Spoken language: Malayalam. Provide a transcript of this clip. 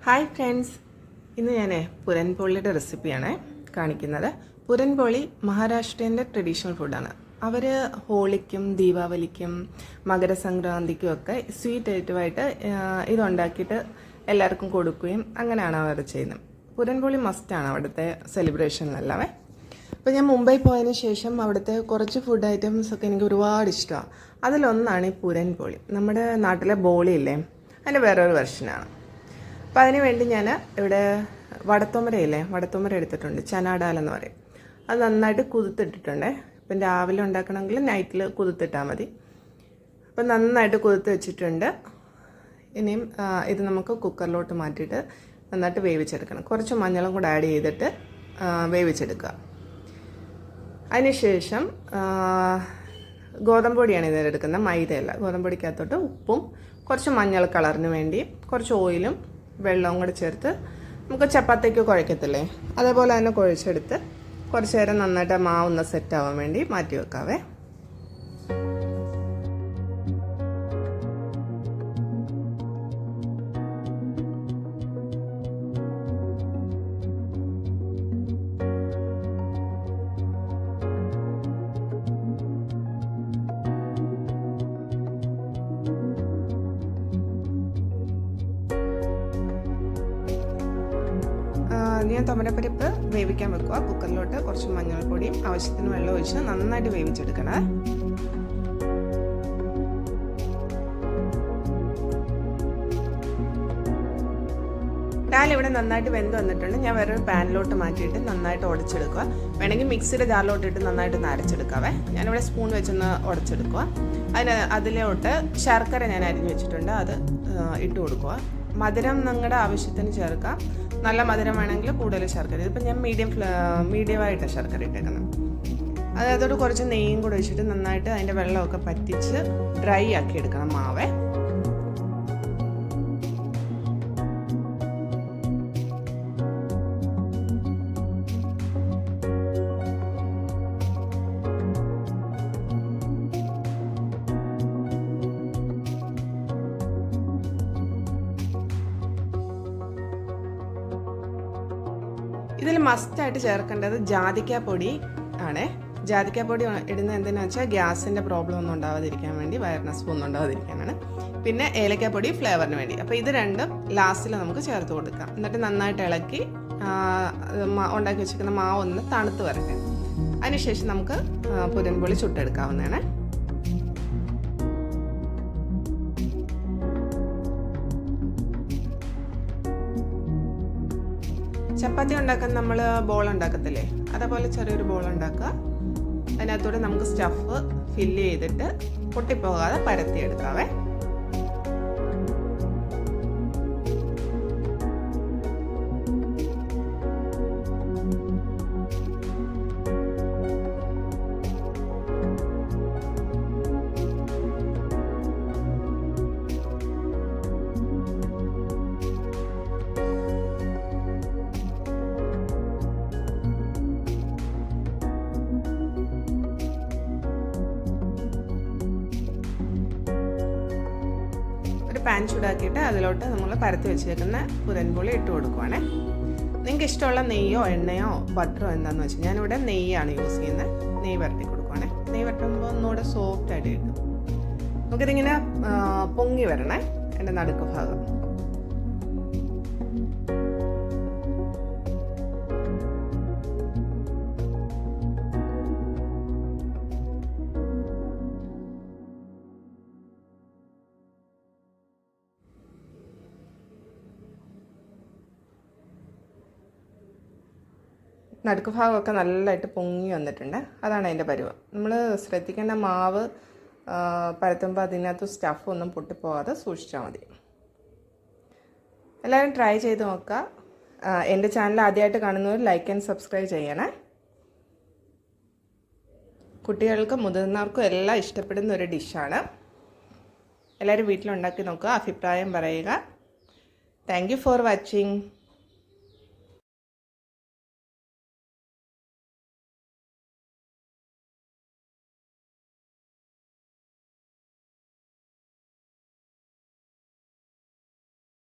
ഹായ് ഫ്രണ്ട്സ്, ഇന്ന് ഞാൻ പുരൻപോളിയുടെ റെസിപ്പിയാണ് കാണിക്കുന്നത്. പുരൻപോളി മഹാരാഷ്ട്രേൻ്റെ ട്രഡീഷണൽ ഫുഡാണ്. അവർ ഹോളിക്കും ദീപാവലിക്കും മകരസംക്രാന്തിക്കും ഒക്കെ സ്വീറ്റ് ഐറ്റമായിട്ട് ഇതുണ്ടാക്കിയിട്ട് എല്ലാവർക്കും കൊടുക്കുകയും അങ്ങനെയാണ് അവർ ചെയ്യുന്നത്. പുരൻപോളി മസ്റ്റാണ് അവിടുത്തെ സെലിബ്രേഷനിലെല്ലാവേ. അപ്പോൾ ഞാൻ മുംബൈ പോയതിന് ശേഷം അവിടുത്തെ കുറച്ച് ഫുഡ് ഐറ്റംസ് ഒക്കെ എനിക്ക് ഒരുപാട് ഇഷ്ടമാണ്. അതിലൊന്നാണ് ഈ പുരൻപോളി. നമ്മുടെ നാട്ടിലെ ബോളിയില്ലേ, അതിൻ്റെ വേറൊരു വെർഷനാണ്. അപ്പോൾ അതിന് വേണ്ടി ഞാൻ ഇവിടെ വടത്തോമര എടുത്തിട്ടുണ്ട്. ചനാഡാൽ എന്ന് പറയും. അത് നന്നായിട്ട് കുതിർത്തിട്ടിട്ടുണ്ട്. ഇപ്പം രാവിലെ ഉണ്ടാക്കണമെങ്കിൽ നൈറ്റിൽ കുതിർത്തിട്ടാൽ മതി. അപ്പം നന്നായിട്ട് കുതിർത്ത് വെച്ചിട്ടുണ്ട്. ഇനിയും ഇത് നമുക്ക് കുക്കറിലോട്ട് മാറ്റിയിട്ട് നന്നായിട്ട് വേവിച്ചെടുക്കണം. കുറച്ച് മഞ്ഞളും കൂടെ ആഡ് ചെയ്തിട്ട് വേവിച്ചെടുക്കുക. അതിനുശേഷം ഗോതമ്പ് പൊടിയാണ് ഇതിലെടുക്കുന്നത്, മൈദയല്ല. ഗോതമ്പ് പൊടിക്കകത്തോട്ട് ഉപ്പും കുറച്ച് മഞ്ഞൾ കളറിന് വേണ്ടി കുറച്ച് ഓയിലും വെള്ളവും കൂടെ ചേർത്ത് നമുക്ക് ചപ്പാത്തിക്ക് കുഴക്കത്തില്ലേ, അതേപോലെ തന്നെ കുഴച്ചെടുത്ത് കുറച്ച് നേരം നന്നായിട്ട് മാവൊന്ന് സെറ്റ് ആവാൻ വേണ്ടി മാറ്റി വെക്കാവേ. ഞാൻ തുമരപ്പരിപ്പ് വേവിക്കാൻ വെക്കുക. കുക്കറിലോട്ട് കുറച്ച് മഞ്ഞൾപ്പൊടിയും ആവശ്യത്തിന് വെള്ളം ഒഴിച്ച് നന്നായിട്ട് വേവിച്ചെടുക്കണേ. ഡാൽ ഇവിടെ നന്നായിട്ട് വെന്ത് വന്നിട്ടുണ്ട്. ഞാൻ വേറൊരു പാനിലോട്ട് മാറ്റിയിട്ട് നന്നായിട്ട് ഉടച്ചെടുക്കുക. വേണമെങ്കിൽ മിക്സിയുടെ ജാറിലോട്ടിട്ട് നന്നായിട്ട് അരച്ചെടുക്കാവേ. ഞാനിവിടെ സ്പൂൺ വെച്ചൊന്ന് ഉടച്ചെടുക്കുക. അതിലോട്ട് ശർക്കര ഞാൻ അരിഞ്ഞു വെച്ചിട്ടുണ്ട്, അത് ഇട്ട് കൊടുക്കുക. മധുരം നിങ്ങളുടെ ആവശ്യത്തിന് ചേർക്കാം. നല്ല മധുരം വേണമെങ്കിൽ കൂടുതൽ ശർക്കര. ഇതിപ്പോൾ ഞാൻ മീഡിയമായിട്ടാണ് ശർക്കര ഇട്ടേക്കുന്നത്. അതോട് കുറച്ച് നെയ്യും കൂടെ ഒഴിച്ചിട്ട് നന്നായിട്ട് അതിൻ്റെ വെള്ളമൊക്കെ പറ്റിച്ച് ഡ്രൈ ആക്കി എടുക്കണം മാവേ. ഇതിൽ മസ്റ്റായിട്ട് ചേർക്കേണ്ടത് ജാതിക്കാപ്പൊടി ആണ്. ജാതിക്കാപ്പൊടി ഇടുന്നത് എന്തിനാണെന്ന് വെച്ചാൽ ഗ്യാസിൻ്റെ പ്രോബ്ലം ഒന്നും ഉണ്ടാവാതിരിക്കാൻ വേണ്ടി, വയറിനസ് ഒന്നും ഉണ്ടാവാതിരിക്കാനാണ്. പിന്നെ ഏലക്കാപ്പൊടി ഫ്ലേവറിന് വേണ്ടി. അപ്പോൾ ഇത് രണ്ടും ലാസ്റ്റിൽ നമുക്ക് ചേർത്ത് കൊടുക്കാം. എന്നിട്ട് നന്നായിട്ട് ഇളക്കി ഉണ്ടാക്കി വെച്ചിരിക്കുന്ന മാവ് ഒന്ന് തണുത്ത് വരട്ടെ. അതിനുശേഷം നമുക്ക് പുരൻപോളി ചുട്ടെടുക്കാവുന്നതാണ്. ചപ്പാത്തി ഉണ്ടാക്കാൻ നമ്മൾ ബോൾ ഉണ്ടാക്കത്തില്ലേ, അതേപോലെ ചെറിയൊരു ബോൾ ഉണ്ടാക്കുക. അതിനകത്തൂടെ നമുക്ക് സ്റ്റഫ് ഫില്ല് ചെയ്തിട്ട് പൊട്ടിപ്പോകാതെ പരത്തിയെടുക്കാവേ. പാൻ ചൂടാക്കിയിട്ട് അതിലോട്ട് നമ്മൾ പരത്തി വെച്ചേക്കുന്ന പുരൻപോളി ഇട്ട് കൊടുക്കുവാണേ. നിങ്ങൾക്ക് ഇഷ്ടമുള്ള നെയ്യോ എണ്ണയോ ബട്ടറോ എന്താണെന്ന് വെച്ചാൽ ഞാനിവിടെ നെയ്യാണ് യൂസ് ചെയ്യുന്നത്. നെയ്യ് വരട്ടി കൊടുക്കുവാണേ. നെയ്യ് വരട്ടുമ്പോൾ ഒന്നുകൂടെ സോഫ്റ്റ് ആയിട്ട് കിട്ടും. നമുക്കിതിങ്ങനെ പൊങ്ങി വരണേ എൻ്റെ നടുക്ക് ഭാഗം. നടുക്ക് ഭാഗമൊക്കെ നല്ലതായിട്ട് പൊങ്ങി വന്നിട്ടുണ്ട്. അതാണ് അതിൻ്റെ പരുവം. നമ്മൾ ശ്രദ്ധിക്കേണ്ട മാവ് പരത്തുമ്പോൾ അതിനകത്ത് സ്റ്റഫ് ഒന്നും പൊട്ടിപ്പോകാതെ സൂക്ഷിച്ചാൽ മതി. എല്ലാവരും ട്രൈ ചെയ്ത് നോക്കുക. എൻ്റെ ചാനൽ ആദ്യമായിട്ട് കാണുന്നവർ ലൈക്ക് ആൻഡ് സബ്സ്ക്രൈബ് ചെയ്യണേ. കുട്ടികൾക്കും മുതിർന്നവർക്കും എല്ലാം ഇഷ്ടപ്പെടുന്ന ഒരു ഡിഷാണ്. എല്ലാവരും വീട്ടിലുണ്ടാക്കി നോക്കുക, അഭിപ്രായം പറയുക. Thank you for watching.